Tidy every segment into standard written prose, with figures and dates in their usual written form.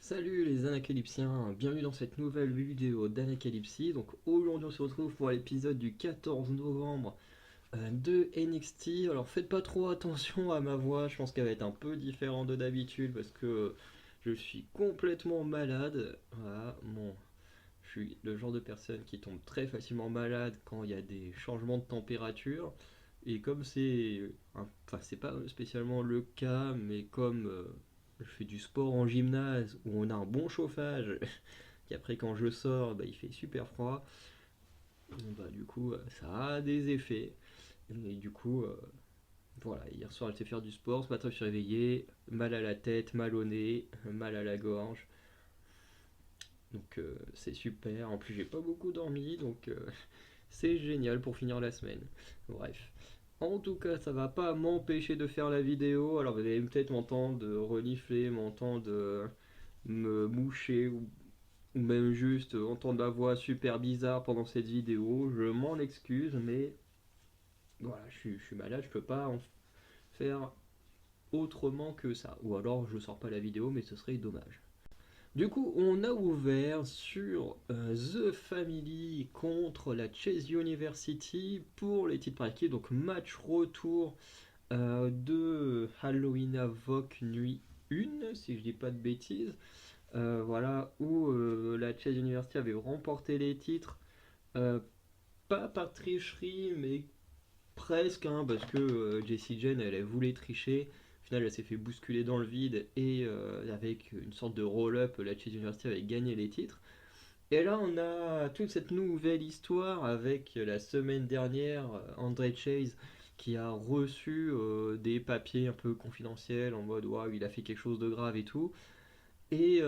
Salut les Anacalypsiens, bienvenue dans cette nouvelle vidéo d'Anacalypsie. Donc aujourd'hui on se retrouve pour l'épisode du 14 novembre de NXT. Alors faites pas trop attention à ma voix, je pense qu'elle va être un peu différente de d'habitude parce que je suis complètement malade. Voilà, bon, je suis le genre de personne qui tombe très facilement malade quand il y a des changements de température. Et comme enfin c'est pas spécialement le cas, mais comme je fais du sport en gymnase où on a un bon chauffage, et après quand je sors, bah, il fait super froid, bah, du coup ça a des effets. Et du coup, voilà, hier soir j'étais faire du sport, ce matin je suis réveillé, mal à la tête, mal au nez, mal à la gorge. Donc c'est super, en plus j'ai pas beaucoup dormi, donc c'est génial pour finir la semaine. Bref. En tout cas, ça va pas m'empêcher de faire la vidéo. Alors vous allez peut-être m'entendre renifler, m'entendre me moucher ou même juste entendre ma voix super bizarre pendant cette vidéo. Je m'en excuse, mais voilà, je suis malade, je peux pas en faire autrement que ça. Ou alors je sors pas la vidéo, mais ce serait dommage. Du coup, on a ouvert sur The Family contre la Chase University pour les titres par équipe. Donc match retour de Halloween Havoc Nuit 1, si je dis pas de bêtises. Voilà, où la Chase University avait remporté les titres, euh, pas par tricherie, mais presque, hein, parce que Jessie Jane, elle voulait tricher. Au final, elle s'est fait bousculer dans le vide et avec une sorte de roll-up, la Chase University avait gagné les titres. Et là, on a toute cette nouvelle histoire avec la semaine dernière, André Chase qui a reçu des papiers un peu confidentiels en mode waouh, il a fait quelque chose de grave et tout. Et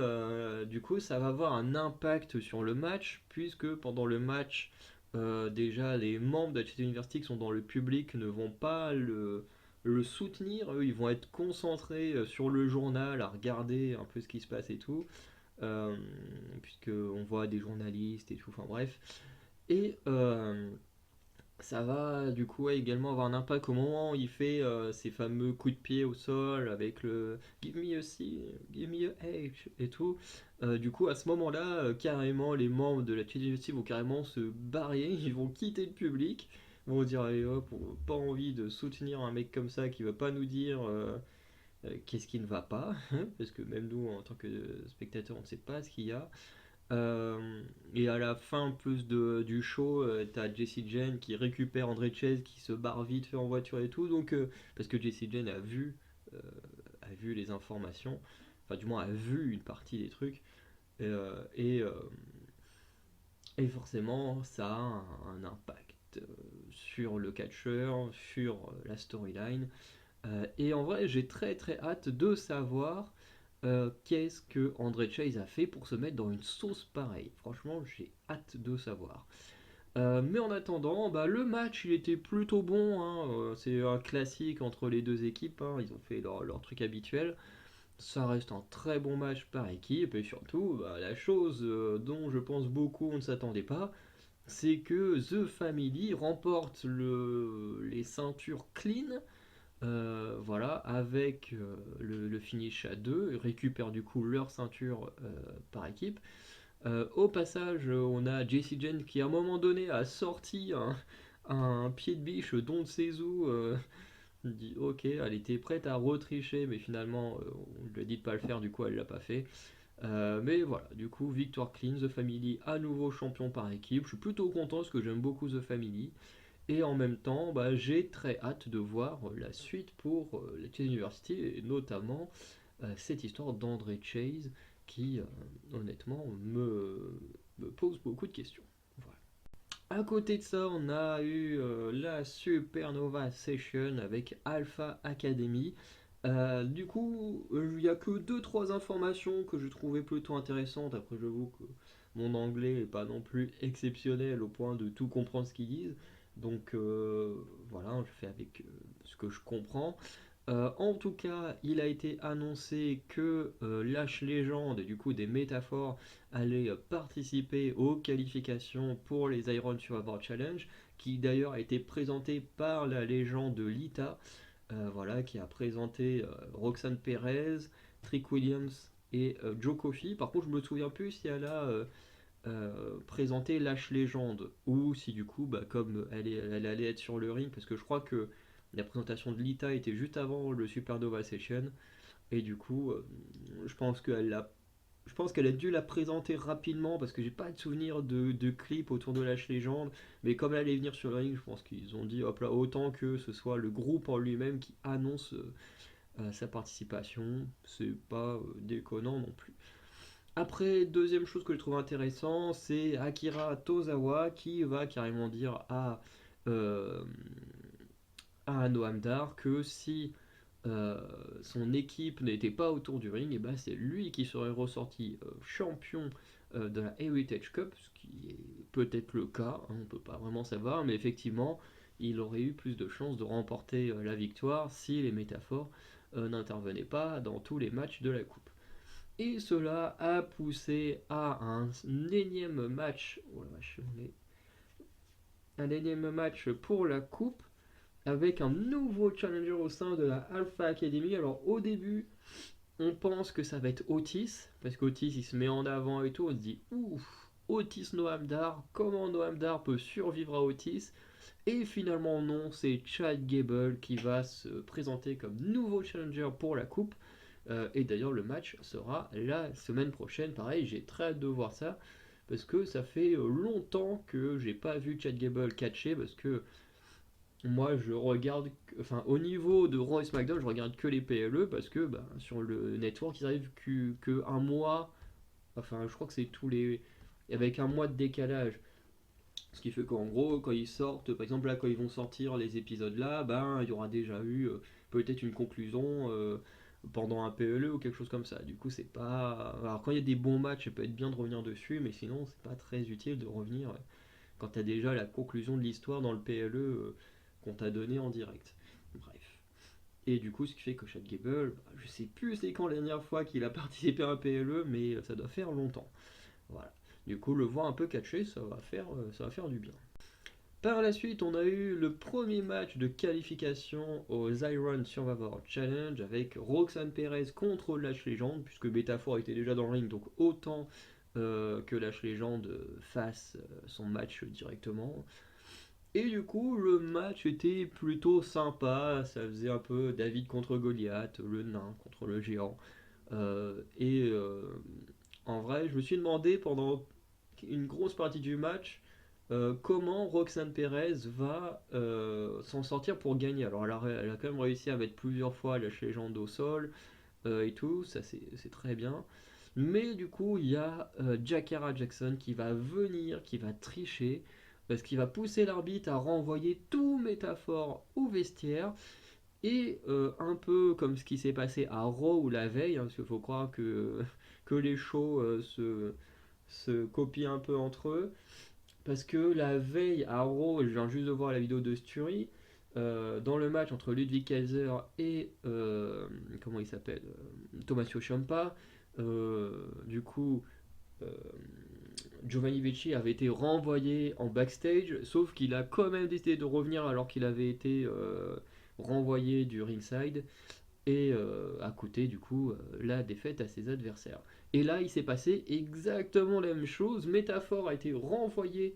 du coup, ça va avoir un impact sur le match, puisque pendant le match, déjà les membres de la Chase University qui sont dans le public ne vont pas le soutenir. Eux, ils vont être concentrés sur le journal, à regarder un peu ce qui se passe et tout. Euh, Puisque on voit des journalistes et tout, enfin bref. Et ça va du coup également avoir un impact au moment où il fait ces fameux coups de pied au sol avec le Give me a C, give me a H et tout. Du coup, à ce moment-là, carrément, les membres de la TGFC vont carrément se barrer, ils vont quitter le public, ils vont dire allez hop, on n'a pas envie de soutenir un mec comme ça qui va pas nous dire qu'est-ce qui ne va pas, parce que même nous, en tant que spectateurs, on ne sait pas ce qu'il y a. Et à la fin plus du show, t'as Jessie Jane qui récupère André Chase qui se barre vite fait en voiture et tout, donc parce que Jessie Jane euh, a vu les informations, enfin du moins a vu une partie des trucs, et, et forcément ça a un impact sur le catcheur, sur la storyline. Et en vrai, j'ai très très hâte de savoir qu'est-ce que André Chase a fait pour se mettre dans une sauce pareille. Franchement, j'ai hâte de savoir. Mais en attendant, bah, le match il était plutôt bon, hein. C'est un classique entre les deux équipes, hein. Ils ont fait leur truc habituel. Ça reste un très bon match par équipe et surtout, bah, la chose dont je pense beaucoup on ne s'attendait pas, c'est que The Family remporte les ceintures clean, voilà, avec le finish à 2, ils récupèrent du coup leur ceinture par équipe. Au passage, on a Jessie Jane qui à un moment donné a sorti un pied de biche dont ses où dit ok, elle était prête à retricher, mais finalement on lui a dit de pas le faire, du coup elle l'a pas fait. Mais voilà, du coup victoire clean, The Family à nouveau champion par équipe. Je suis plutôt content parce que j'aime beaucoup The Family. Et en même temps, bah, j'ai très hâte de voir la suite pour la Chase University, et notamment cette histoire d'André Chase qui, honnêtement, me pose beaucoup de questions. Voilà. À côté de ça, on a eu la Supernova Session avec Alpha Academy. Du coup, il n'y a que deux-trois informations que je trouvais plutôt intéressantes. Après, j'avoue que mon anglais n'est pas non plus exceptionnel au point de tout comprendre ce qu'ils disent. Donc voilà, je fais avec ce que je comprends. En tout cas, il a été annoncé que Lash Legend, et du coup des métaphores, allaient participer aux qualifications pour les Iron Survivor Challenge, qui d'ailleurs a été présenté par la légende Lita, voilà, qui a présenté Roxanne Perez, Trick Williams et Joe Coffey. Par contre, je me souviens plus si elle a présenté Lash Legend ou si du coup, bah, comme elle allait être sur le ring, parce que je crois que la présentation de Lita était juste avant le Supernova Session, et du coup, je pense qu'elle a dû la présenter rapidement parce que j'ai pas de souvenir de clip autour de Lash Legend. Mais comme elle allait venir sur le ring, je pense qu'ils ont dit hop là, autant que ce soit le groupe en lui-même qui annonce sa participation. C'est pas déconnant non plus. Après, deuxième chose que je trouve intéressant, c'est Akira Tozawa qui va carrément dire euh, à Noam Dar que si euh, son équipe n'était pas autour du ring, et ben c'est lui qui serait ressorti champion de la Heritage Cup, ce qui est peut-être le cas, hein, on ne peut pas vraiment savoir, mais effectivement, il aurait eu plus de chances de remporter la victoire si les métaphores n'intervenaient pas dans tous les matchs de la coupe. Et cela a poussé à un énième match, oh la vache, un énième match pour la coupe avec un nouveau challenger au sein de la Alpha Academy. Alors au début, on pense que ça va être Otis, parce qu'Otis il se met en avant et tout, on se dit ouf, Otis Noam Dar, comment Noam Dar peut survivre à Otis? Et finalement non, c'est Chad Gable qui va se présenter comme nouveau challenger pour la coupe. Et d'ailleurs le match sera la semaine prochaine, pareil, j'ai très hâte de voir ça, parce que ça fait longtemps que j'ai pas vu Chad Gable catcher, parce que moi, je regarde, enfin, au niveau de Raw et SmackDown, je regarde que les PLE parce que bah, sur le network, ils arrivent que un mois, enfin, je crois que c'est tous les. Avec un mois de décalage. Ce qui fait qu'en gros, quand ils sortent, par exemple, là, quand ils vont sortir les épisodes là, ben, il y aura déjà eu peut-être une conclusion pendant un PLE ou quelque chose comme ça. Du coup, c'est pas. Alors, quand il y a des bons matchs, ça peut être bien de revenir dessus, mais sinon, c'est pas très utile de revenir quand tu as déjà la conclusion de l'histoire dans le PLE qu'on t'a donné en direct. Bref. Et du coup, ce qui fait que Chad Gable, bah, je sais plus c'est quand la dernière fois qu'il a participé à un PLE, mais ça doit faire longtemps. Voilà. Du coup, le voir un peu catché, ça va faire du bien. Par la suite, on a eu le premier match de qualification aux Iron Survivor Challenge avec Roxanne Perez contre Lash Legend, puisque Métaphore était déjà dans le ring, donc autant que Lash Legend fasse son match directement. Et du coup, le match était plutôt sympa, ça faisait un peu David contre Goliath, le nain contre le géant. Et en vrai, je me suis demandé pendant une grosse partie du match comment Roxane Perez va s'en sortir pour gagner. Alors elle a quand même réussi à mettre plusieurs fois Lâche Légende au sol et tout, ça c'est très bien. Mais du coup, il y a Jakara Jackson qui va venir, qui va tricher, parce qu'il va pousser l'arbitre à renvoyer tout métaphore au vestiaire. Et un peu comme ce qui s'est passé à Raw ou la veille, hein, parce qu'il faut croire que les shows se copient un peu entre eux. Parce que la veille à Raw, je viens juste de voir la vidéo de Stury, dans le match entre Ludwig Kaiser et comment il s'appelle Tommaso Ciampa, du coup euh, Giovanni Vecchi avait été renvoyé en backstage, sauf qu'il a quand même décidé de revenir alors qu'il avait été renvoyé du ringside et a coûté du coup la défaite à ses adversaires. Et là, il s'est passé exactement la même chose. Métaphore a été renvoyé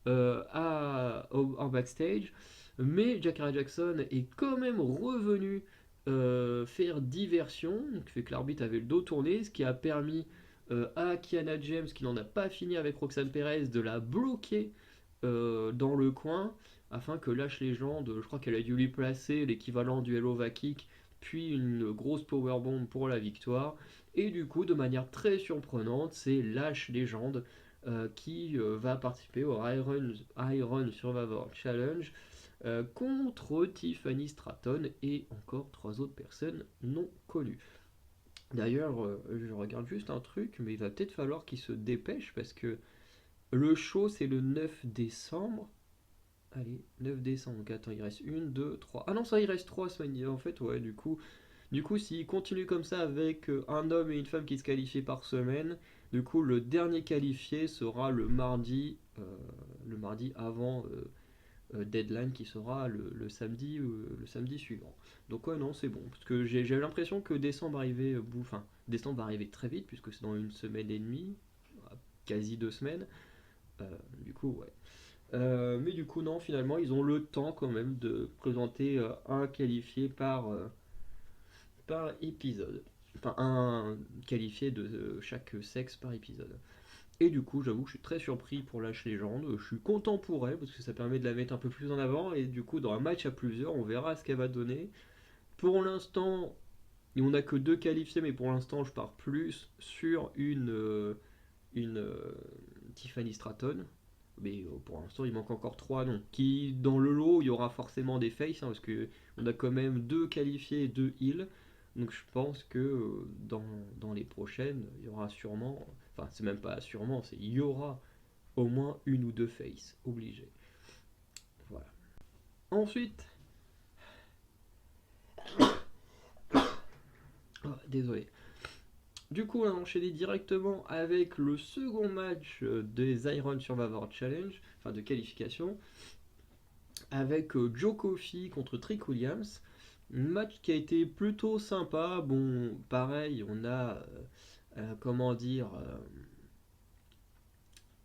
en backstage, mais Jakara Jackson est quand même revenu faire diversion, donc fait que l'arbitre avait le dos tourné, ce qui a permis à Kiana James, qui n'en a pas fini avec Roxanne Perez, de la bloquer dans le coin, afin que Lash Legend, je crois qu'elle a dû lui placer l'équivalent du Hello Kick, puis une grosse powerbomb pour la victoire. Et du coup, de manière très surprenante, c'est Lash Legend qui va participer au Iron Survivor Challenge contre Tiffany Stratton et encore trois autres personnes non connues. D'ailleurs, je regarde juste un truc, mais il va peut-être falloir qu'il se dépêche parce que le show c'est le 9 décembre. Allez, 9 décembre, donc attends, il reste une, deux, trois. Ah non, ça il reste 3 semaines en fait, ouais, du coup, s'il continue comme ça avec un homme et une femme qui se qualifient par semaine, du coup, le dernier qualifié sera le mardi avant deadline qui sera le samedi suivant. Donc ouais, non, c'est bon, parce que j'ai l'impression que décembre arrivait, enfin, Décembre va arriver très vite puisque c'est dans une semaine et demie, quasi 2 semaines. Du coup, ouais. Mais du coup, non, finalement, ils ont le temps quand même de présenter un qualifié par épisode. Enfin, un qualifié de chaque sexe par épisode. Et du coup, j'avoue que je suis très surpris pour Lâche Légende. Je suis content pour elle parce que ça permet de la mettre un peu plus en avant. Et du coup, dans un match à plusieurs, on verra ce qu'elle va donner. Pour l'instant, on n'a que 2 qualifiés, mais pour l'instant, je pars plus sur une Tiffany Stratton. Mais pour l'instant, il manque encore 3 noms. Qui, dans le lot, il y aura forcément des faces, parce que on a quand même 2 qualifiés et 2 heals. Donc je pense que dans les prochaines, il y aura sûrement. Enfin, c'est même pas sûrement, c'est il y aura au moins une ou 2 faces, obligé. Voilà. Ensuite, désolé. Du coup, on a enchaîné directement avec le second match des Iron Survivor Challenge, enfin de qualification, avec Joe Coffey contre Trick Williams. Un match qui a été plutôt sympa. Bon, pareil, on a, comment dire,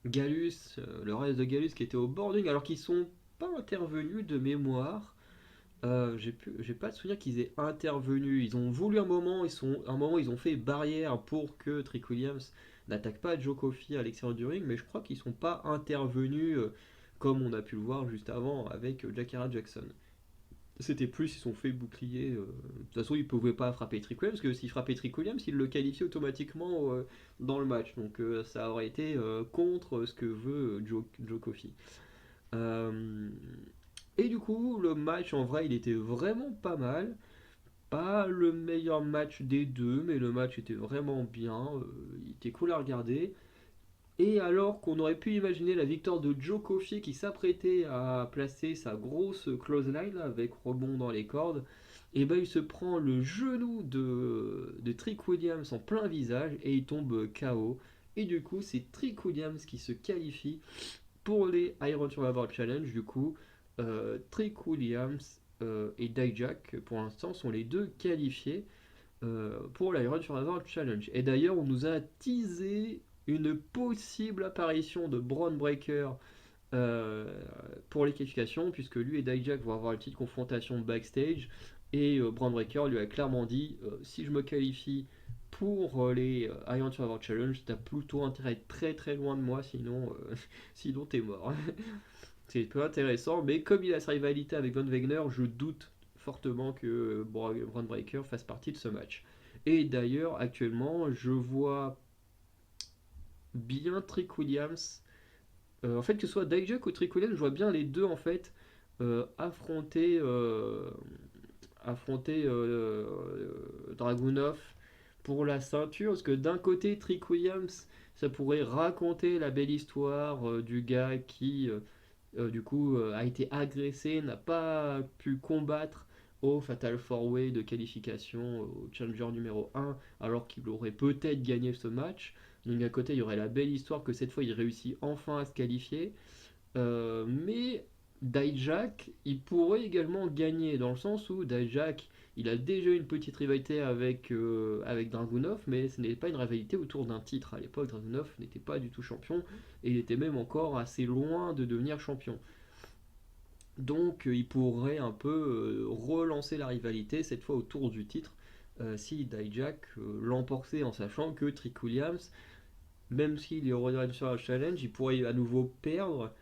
Gallus, le reste de Gallus qui était au boarding, alors qu'ils sont pas intervenus de mémoire. J'ai pas de souvenir qu'ils aient intervenu. Ils ont voulu un moment ils ont fait barrière pour que Trick Williams n'attaque pas Joe Coffey à l'extérieur du ring, mais je crois qu'ils sont pas intervenus comme on a pu le voir juste avant avec Jakara Jackson. C'était plus, ils sont fait bouclier. De toute façon, ils pouvaient pas frapper Trick Williams, parce que s'ils frappaient Trick Williams, ils le qualifiaient automatiquement dans le match. Donc ça aurait été contre ce que veut Joe Coffey. Euh, et du coup, le match en vrai, il était vraiment pas mal. Pas le meilleur match des deux, mais le match était vraiment bien. Il était cool à regarder. Et alors qu'on aurait pu imaginer la victoire de Joe Coffey qui s'apprêtait à placer sa grosse close line avec rebond dans les cordes, et ben il se prend le genou de Trick Williams en plein visage et il tombe KO. Et du coup, c'est Trick Williams qui se qualifie pour les Iron Survivor Challenge. Du coup, Trick Williams et Dijak, pour l'instant, sont les deux qualifiés pour l'Iron Survivor Challenge. Et d'ailleurs, on nous a teasé une possible apparition de Braun Breaker euh, pour les qualifications, puisque lui et Dijak vont avoir une petite confrontation backstage. Et Braun Breaker lui a clairement dit si je me qualifie pour les Iron Survivor Challenge, t'as plutôt intérêt à être très très loin de moi, sinon, sinon t'es mort. C'est peu intéressant, mais comme il a sa rivalité avec Von Wegner, je doute fortement que Braun Breaker fasse partie de ce match. Et d'ailleurs, actuellement, je vois bien Trick Williams. En fait, que ce soit Dijak ou Trick Williams, je vois bien les deux en fait affronter, Dragunov pour la ceinture. Parce que d'un côté, Trick Williams, ça pourrait raconter la belle histoire du gars qui du coup a été agressé, n'a pas pu combattre au Fatal 4-Way de qualification au Challenger numéro 1 alors qu'il aurait peut-être gagné ce match. Donc à côté il y aurait la belle histoire que cette fois il réussit enfin à se qualifier. Mais Dijak il pourrait également gagner dans le sens où Dijak il a déjà une petite rivalité avec Dragunov, mais ce n'est pas une rivalité autour d'un titre. À l'époque, Dragunov n'était pas du tout champion et il était même encore assez loin de devenir champion. Donc il pourrait un peu relancer la rivalité, cette fois autour du titre, si Dijak l'emportait en sachant que Trick Williams, même s'il est au sur la challenge, il pourrait à nouveau perdre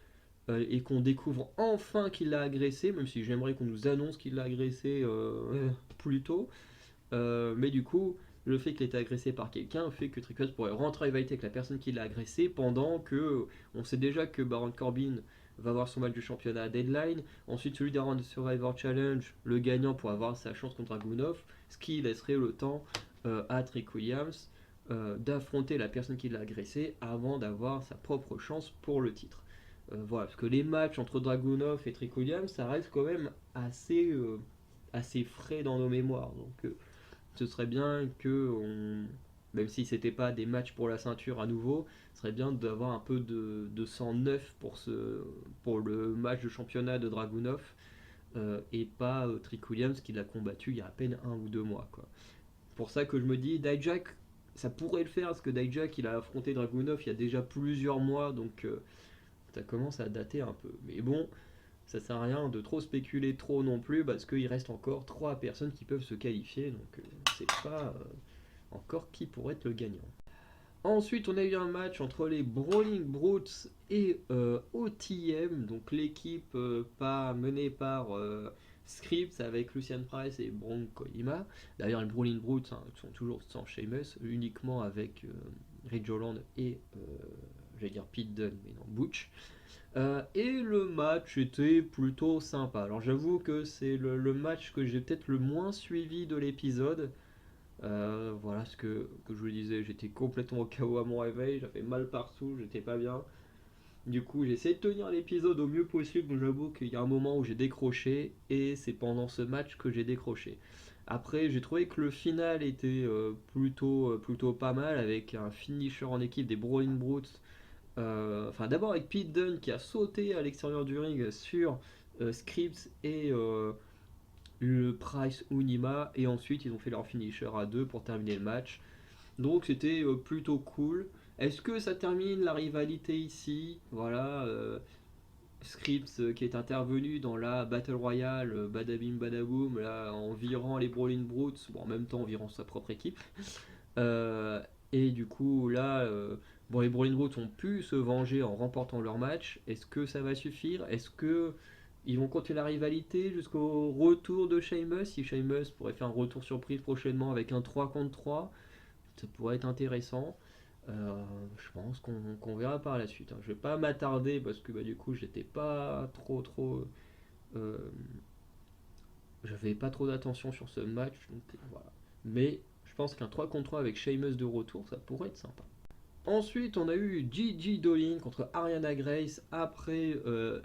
et qu'on découvre enfin qu'il l'a agressé, même si j'aimerais qu'on nous annonce qu'il l'a agressé plus tôt. Mais du coup, le fait qu'il ait été agressé par quelqu'un fait que Trick Williams pourrait rentrer en rivalité avec la personne qui l'a agressé pendant que on sait déjà que Baron Corbin va avoir son match du championnat à Deadline. Ensuite, celui d'Iron Survivor Challenge, le gagnant pour avoir sa chance contre Dragunov, ce qui laisserait le temps à Trick Williams d'affronter la personne qui l'a agressé avant d'avoir sa propre chance pour le titre. Voilà, parce que les matchs entre Dragunov et Trick Williams, ça reste quand même assez frais dans nos mémoires. Donc ce serait bien que, même si c'était pas des matchs pour la ceinture à nouveau, ce serait bien d'avoir un peu de sang neuf pour le match de championnat de Dragunov et pas Trick Williams qui l'a combattu il y a à peine 1 ou 2 mois. Quoi. Pour ça que je me dis, Dijak ça pourrait le faire parce que Dijak il a affronté Dragunov il y a déjà plusieurs mois, donc ça commence à dater un peu. Mais bon, ça sert à rien de trop spéculer trop non plus parce qu'il reste encore 3 personnes qui peuvent se qualifier, donc c'est pas encore qui pourrait être le gagnant. Ensuite, on a eu un match entre les Brawling Brutes et OTM, donc l'équipe pas menée par Scripps avec Lucian Price et Bronco Kojima. D'ailleurs, les Brawling Brutes sont toujours sans Sheamus, uniquement avec Ridge Holland et, j'allais dire Pete Dunne, mais non, Butch. Et le match était plutôt sympa. Alors j'avoue que c'est le match que j'ai peut-être le moins suivi de l'épisode. Voilà ce que je vous disais, j'étais complètement au KO à mon réveil, j'avais mal partout, j'étais pas bien. Du coup, j'ai essayé de tenir l'épisode au mieux possible, mais j'avoue qu'il y a un moment où j'ai décroché, et c'est pendant ce match que j'ai décroché. Après, j'ai trouvé que le final était plutôt pas mal, avec un finisher en équipe des Brawling Brutes. Enfin, d'abord avec Pete Dunne qui a sauté à l'extérieur du ring sur Scripps et le Price Unima, et ensuite ils ont fait leur finisher à deux pour terminer le match. Donc c'était plutôt cool. Est-ce que ça termine la rivalité ici? Voilà, Scripps qui est intervenu dans la Battle Royale, Badabim Badaboom, là, en virant les Brawling Brutes, bon, en même temps en virant sa propre équipe. Euh, et du coup, là, bon, les Brawling Brutes ont pu se venger en remportant leur match. Est-ce que ça va suffire? Est-ce que ils vont continuer la rivalité jusqu'au retour de Sheamus? Si Sheamus pourrait faire un retour surprise prochainement avec un 3 contre 3, ça pourrait être intéressant. Je pense qu'on verra par la suite, hein. Je vais pas m'attarder parce que bah, du coup j'étais pas trop. euh, J'avais pas trop d'attention sur ce match, donc voilà. Mais je pense qu'un 3 contre 3 avec Sheamus de retour, ça pourrait être sympa. Ensuite, on a eu Gigi Dolin contre Ariana Grace après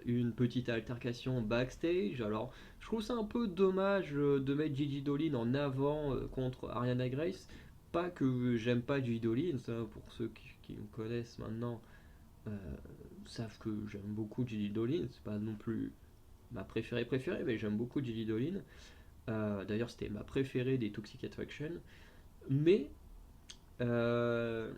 une petite altercation backstage. Alors, je trouve ça un peu dommage de mettre Gigi Dolin en avant contre Ariana Grace. Pas que j'aime pas Gigi Dolin, ça, pour ceux qui me connaissent maintenant, euh, savent que j'aime beaucoup Gigi Dolin. C'est pas non plus ma préférée, mais j'aime beaucoup Gigi Dolin. D'ailleurs, c'était ma préférée des Toxic Attraction. Mais euh,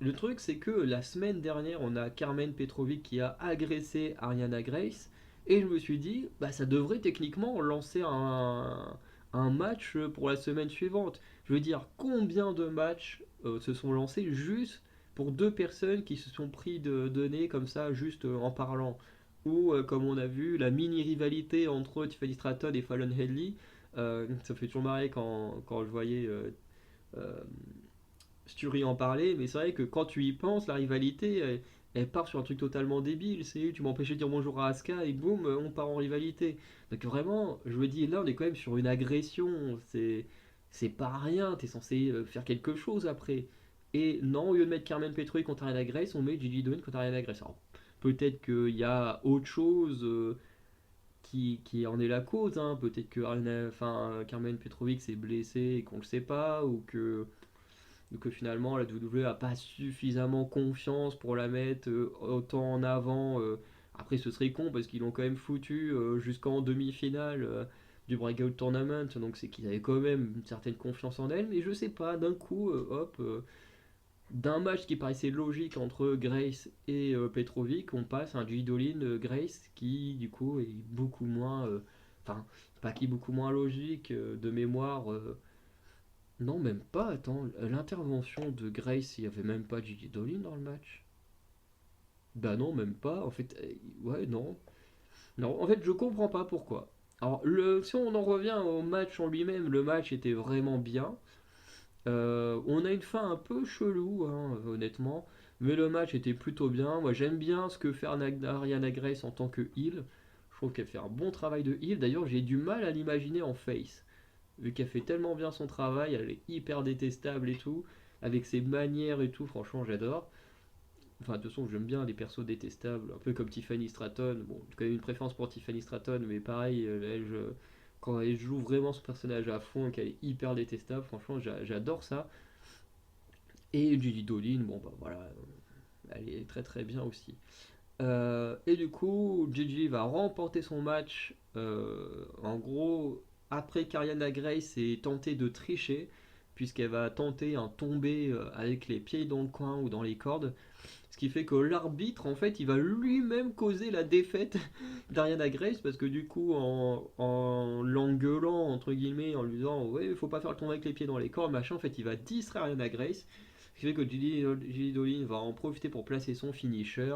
le truc, c'est que la semaine dernière, on a Carmen Petrovic qui a agressé Ariana Grace. Et je me suis dit, bah, ça devrait techniquement lancer un match pour la semaine suivante. Je veux dire, combien de matchs se sont lancés juste pour deux personnes qui se sont pris de nez comme ça, juste en parlant. Ou, comme on a vu, la mini-rivalité entre Tiffany Stratton et Fallon Henley. Ça me fait toujours marrer quand je voyais euh, Sturi en parler, mais c'est vrai que quand tu y penses, la rivalité, elle part sur un truc totalement débile. C'est tu m'empêchais de dire bonjour à Asuka et boum, on part en rivalité. Donc vraiment, je me dis là, on est quand même sur une agression. C'est pas rien. T'es censé faire quelque chose après. Et non, au lieu de mettre Carmen Petrovic contre Ariana Grace, on met Gigi Dolan contre Ariana Grace. Alors, peut-être qu'il y a autre chose qui en est la cause, hein. Peut-être que Carmen Petrovic s'est blessée et qu'on le sait pas, ou que finalement la WWE a pas suffisamment confiance pour la mettre autant en avant. Après, ce serait con parce qu'ils l'ont quand même foutu jusqu'en demi-finale du Breakout Tournament, donc c'est qu'ils avaient quand même une certaine confiance en elle. Mais je sais pas, d'un coup, hop, d'un match qui paraissait logique entre Grace et Petrovic, on passe à un Jidolin Grace qui du coup est beaucoup moins, enfin, pas qui est beaucoup moins logique de mémoire. Non, même pas, attends, l'intervention de Grace, il n'y avait même pas Gigi Dolin dans le match. Bah non, même pas, en fait, ouais, non. Non, en fait, je comprends pas pourquoi. Alors, si on en revient au match en lui-même, le match était vraiment bien. On a une fin un peu chelou, hein, honnêtement, mais le match était plutôt bien. Moi, j'aime bien ce que fait Ariana Grace en tant que heel. Je trouve qu'elle fait un bon travail de heel. D'ailleurs, j'ai du mal à l'imaginer en face. Vu qu'elle fait tellement bien son travail, elle est hyper détestable et tout, avec ses manières et tout, franchement j'adore. Enfin, de toute façon, j'aime bien les persos détestables, un peu comme Tiffany Stratton. Bon, j'ai quand même une préférence pour Tiffany Stratton, mais pareil, quand elle joue vraiment son personnage à fond et qu'elle est hyper détestable, franchement j'adore ça. Et Judy Dolin, bon bah voilà, elle est très très bien aussi. Et du coup, Gigi va remporter son match. En gros, après qu'Ariana Grace ait tenté de tricher, puisqu'elle va tenter un tombé avec les pieds dans le coin ou dans les cordes. Ce qui fait que l'arbitre, en fait, il va lui-même causer la défaite d'Ariana Grace, parce que du coup, en l'engueulant, entre guillemets, en lui disant ouais, il faut pas faire le tomber avec les pieds dans les cordes, machin, en fait, il va distraire Ariana Grace. Ce qui fait que Gilly Dolin va en profiter pour placer son finisher,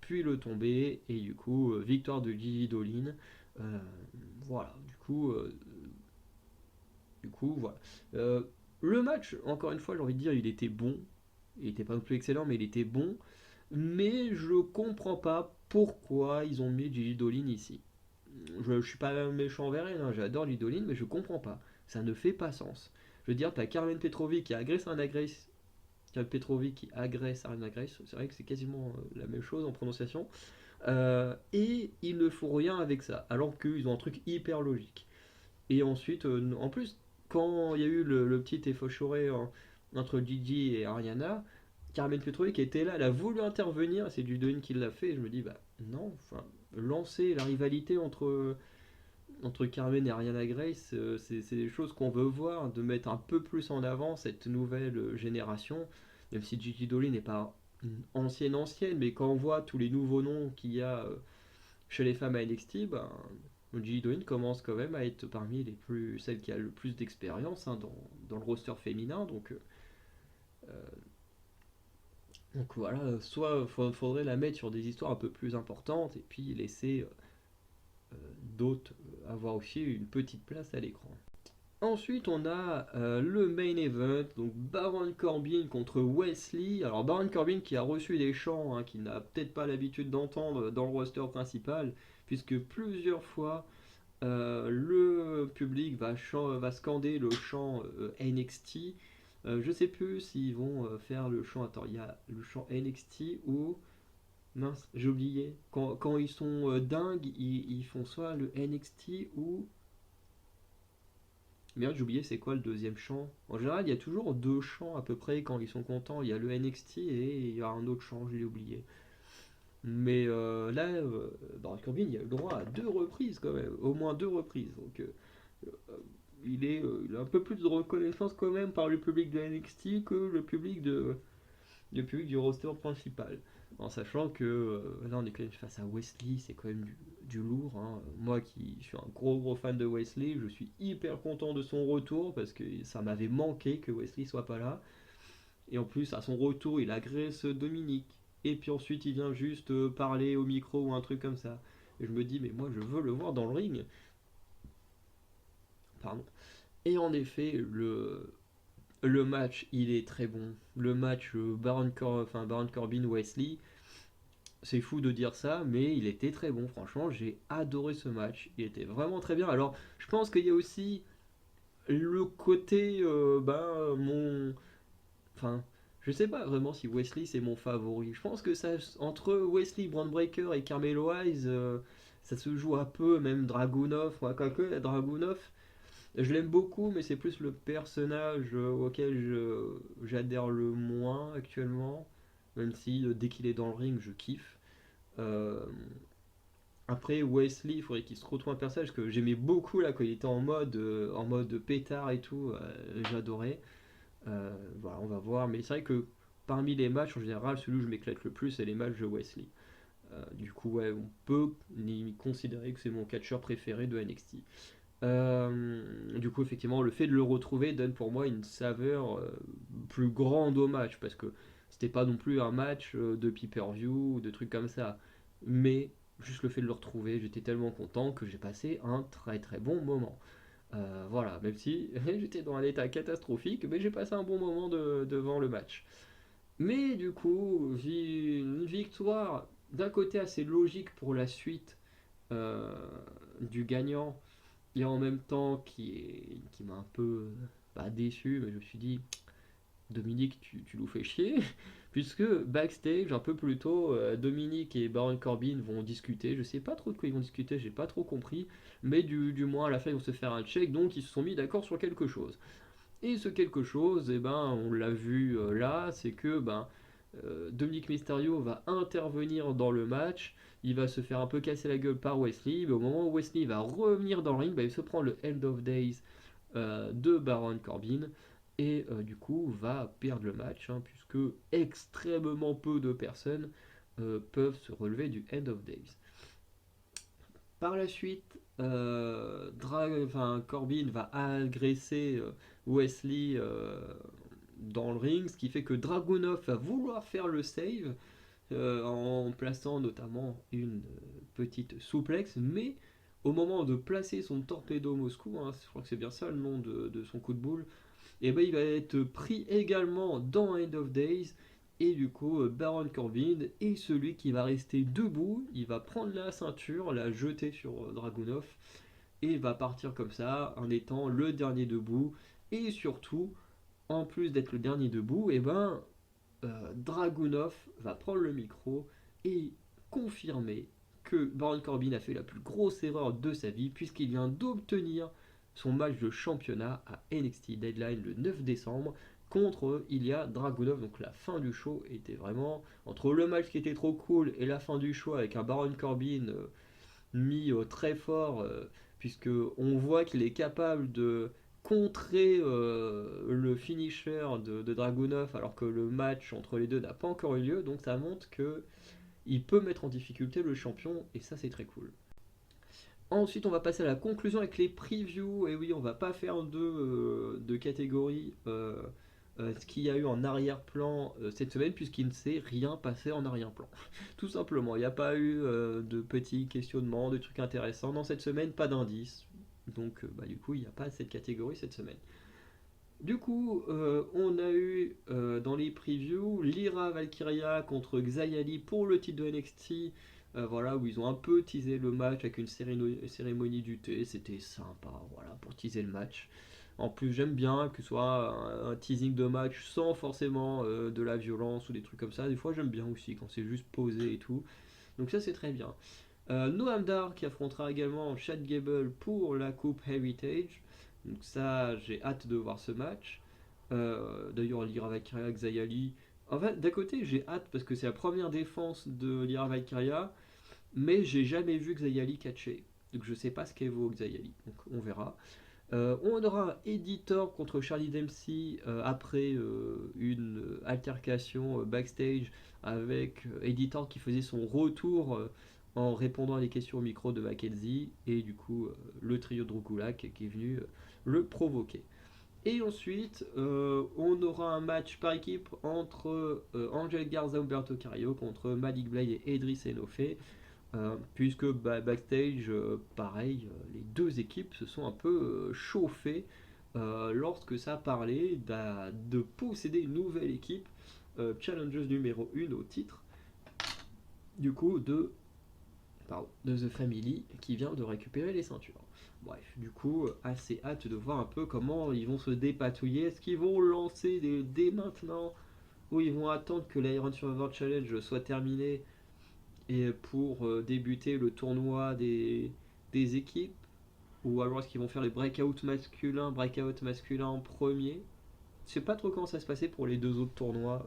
puis le tomber, et du coup, victoire de Gilly Dolin. Euh, voilà, voilà. Euh, le match, encore une fois, j'ai envie de dire, il était bon. Il était pas non plus excellent, mais il était bon. Mais je comprends pas pourquoi ils ont mis Gigi Dolin ici. Je suis pas méchant envers elle, hein, j'adore Gigi Dolin, mais je comprends pas. Ça ne fait pas sens. Je veux dire, t'as Carmen Petrovic qui agresse un agresse. Petrovic qui agresse Arina Grace, c'est vrai que c'est quasiment la même chose en prononciation. Et ils ne font rien avec ça, alors qu'ils ont un truc hyper logique. Et ensuite, en plus, quand il y a eu le petit effochoré entre Gigi et Ariana, Carmen Petrovic était là, elle a voulu intervenir, c'est Dudon qui l'a fait, et je me dis, bah non, enfin, lancer la rivalité entre Carmen et Ariana Grace, c'est des choses qu'on veut voir, de mettre un peu plus en avant cette nouvelle génération, même si Gigi Dolin n'est pas ancienne, mais quand on voit tous les nouveaux noms qu'il y a chez les femmes à NXT, ben, Gigi Dolin commence quand même à être parmi celles qui a le plus d'expérience hein, dans le roster féminin, donc voilà, soit faudrait la mettre sur des histoires un peu plus importantes et puis laisser d'autres avoir aussi une petite place à l'écran. Ensuite, on a le main event, donc Baron Corbin contre Wesley. Alors Baron Corbin qui a reçu des chants hein, qu'il n'a peut-être pas l'habitude d'entendre dans le roster principal, puisque plusieurs fois le public va scander le chant NXT. Je sais plus s'ils vont faire le chant. Attends, il y a le chant NXT ou mince, j'ai oublié. Quand ils sont dingues, ils font soit le NXT ou. Merde, j'ai oublié c'est quoi le deuxième chant. En général, il y a toujours deux chants à peu près quand ils sont contents. Il y a le NXT et il y a un autre chant, je l'ai oublié. Mais là, Baron Corbin, il a eu le droit à deux reprises quand même, au moins deux reprises. Donc il a un peu plus de reconnaissance quand même par le public de NXT que le public du roster principal. En sachant que là on est quand même face à Wesley, c'est quand même du lourd. Hein. Moi qui suis un gros fan de Wesley, je suis hyper content de son retour parce que ça m'avait manqué que Wesley soit pas là. Et en plus à son retour il agresse Dominique. Et puis ensuite il vient juste parler au micro ou un truc comme ça. Et je me dis mais moi je veux le voir dans le ring. Pardon. Et en effet le match il est très bon. Le match Baron Corbin Wesley. C'est fou de dire ça, mais il était très bon. Franchement, j'ai adoré ce match. Il était vraiment très bien. Alors, je pense qu'il y a aussi le côté, enfin, je sais pas vraiment si Wesley c'est mon favori. Je pense que ça, entre Wesley, Braun Breaker et Carmelo Hayes, ça se joue un peu. Même Dragunov, quoique Dragunov, je l'aime beaucoup, mais c'est plus le personnage auquel j'adhère le moins actuellement. Même si dès qu'il est dans le ring, je kiffe. Euh, Après, Wesley, il faudrait qu'il se retrouve un personnage que j'aimais beaucoup là quand il était en mode pétard et tout. J'adorais. Voilà, on va voir. Mais c'est vrai que parmi les matchs en général, celui où je m'éclate le plus, c'est les matchs de Wesley. Du coup, ouais, on peut considérer que c'est mon catcheur préféré de NXT. Du coup, effectivement, le fait de le retrouver donne pour moi une saveur plus grande au match parce que c'était pas non plus un match de pay-per-view ou de trucs comme ça. Mais juste le fait de le retrouver, j'étais tellement content que j'ai passé un très très bon moment. Voilà, même si j'étais dans un état catastrophique, mais j'ai passé un bon moment devant le match. Mais du coup, une victoire d'un côté assez logique pour la suite euh, du gagnant et en même temps qui m'a un peu pas déçu, mais je me suis dit, Dominique, tu nous fais chier, puisque backstage, un peu plus tôt, Dominique et Baron Corbin vont discuter, je sais pas trop de quoi ils vont discuter, j'ai pas trop compris, mais du moins à la fin ils vont se faire un check, donc ils se sont mis d'accord sur quelque chose. Et ce quelque chose, eh ben, on l'a vu là, c'est que Dominique Mysterio va intervenir dans le match, il va se faire un peu casser la gueule par Wesley, mais au moment où Wesley va revenir dans le ring, il se prend le End of Days de Baron Corbin, et du coup va perdre le match, hein, puisque extrêmement peu de personnes peuvent se relever du End of Days. Par la suite, Corbin va agresser Wesley dans le ring, ce qui fait que Dragunov va vouloir faire le save en plaçant notamment une petite souplex, mais au moment de placer son torpedo Moscou, hein, je crois que c'est bien ça le nom de son coup de boule, et ben il va être pris également dans End of Days. Et du coup, Baron Corbin est celui qui va rester debout. Il va prendre la ceinture, la jeter sur Dragunov et va partir comme ça en étant le dernier debout. Et surtout, en plus d'être le dernier debout, et ben Dragunov va prendre le micro et confirmer que Baron Corbin a fait la plus grosse erreur de sa vie puisqu'il vient d'obtenir son match de championnat à NXT Deadline le 9 décembre contre Ilya Dragunov. Donc la fin du show était vraiment entre le match qui était trop cool et la fin du show avec un Baron Corbin mis très fort puisque on voit qu'il est capable de contrer le finisher de Dragunov alors que le match entre les deux n'a pas encore eu lieu, donc ça montre que il peut mettre en difficulté le champion et ça c'est très cool. Ensuite, on va passer à la conclusion avec les previews. Et oui, on va pas faire de catégorie ce qu'il y a eu en arrière-plan cette semaine, puisqu'il ne s'est rien passé en arrière-plan. Tout simplement, il n'y a pas eu de petits questionnements, de trucs intéressants. Dans cette semaine, pas d'indices. Donc, du coup, il n'y a pas cette catégorie cette semaine. Du coup, on a eu dans les previews Lyra Valkyria contre Xayali pour le titre de NXT. Voilà, où ils ont un peu teasé le match avec une cérémonie du thé. C'était sympa, voilà, pour teaser le match. En plus, j'aime bien que ce soit un teasing de match sans forcément de la violence ou des trucs comme ça. Des fois, j'aime bien aussi quand c'est juste posé et tout. Donc, ça, c'est très bien. Noam Dar qui affrontera également Chad Gable pour la Coupe Heritage. Donc ça, j'ai hâte de voir ce match. D'ailleurs, Lyra Valkyria, Xayali. En fait, d'un côté, j'ai hâte parce que c'est la première défense de Lyra Valkyria, mais j'ai jamais vu Xayali catcher. Donc je sais pas ce qu'elle vaut Xayali. Donc on verra. On aura un Editor contre Charlie Dempsey après une altercation backstage avec Editor qui faisait son retour en répondant à des questions au micro de Mackenzie et du coup le trio de Drugulak qui est venu le provoquer. Et ensuite, on aura un match par équipe entre Angel Garza Humberto Carrillo contre Malik Blade et Edris Enofe. Puisque backstage, pareil, les deux équipes se sont un peu chauffées lorsque ça parlait de posséder une nouvelle équipe, challengeuse numéro 1 au titre, du coup de The Family qui vient de récupérer les ceintures. Bref, du coup, assez hâte de voir un peu comment ils vont se dépatouiller. Est-ce qu'ils vont lancer dès maintenant ou ils vont attendre que l'Iron Survivor Challenge soit terminé et pour débuter le tournoi des équipes, ou alors est-ce qu'ils vont faire les breakout masculins en premier. Je sais pas trop comment ça se passait pour les deux autres tournois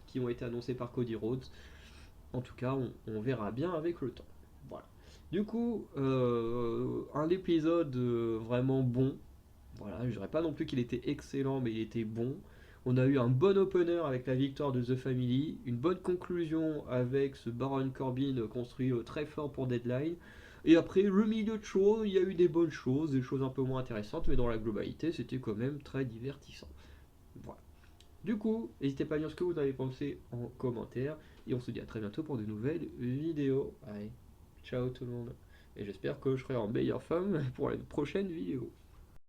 qui ont été annoncés par Cody Rhodes. En tout cas, on verra bien avec le temps. Voilà. Du coup, un épisode vraiment bon. Voilà, je dirais pas non plus qu'il était excellent, mais il était bon. On a eu un bon opener avec la victoire de The Family, une bonne conclusion avec ce Baron Corbin construit très fort pour Deadline. Et après, le milieu de show, il y a eu des bonnes choses, des choses un peu moins intéressantes, mais dans la globalité, c'était quand même très divertissant. Voilà. Du coup, n'hésitez pas à dire ce que vous avez pensé en commentaire, et on se dit à très bientôt pour de nouvelles vidéos. Allez, ciao tout le monde. Et j'espère que je serai en meilleure forme pour la prochaine vidéo.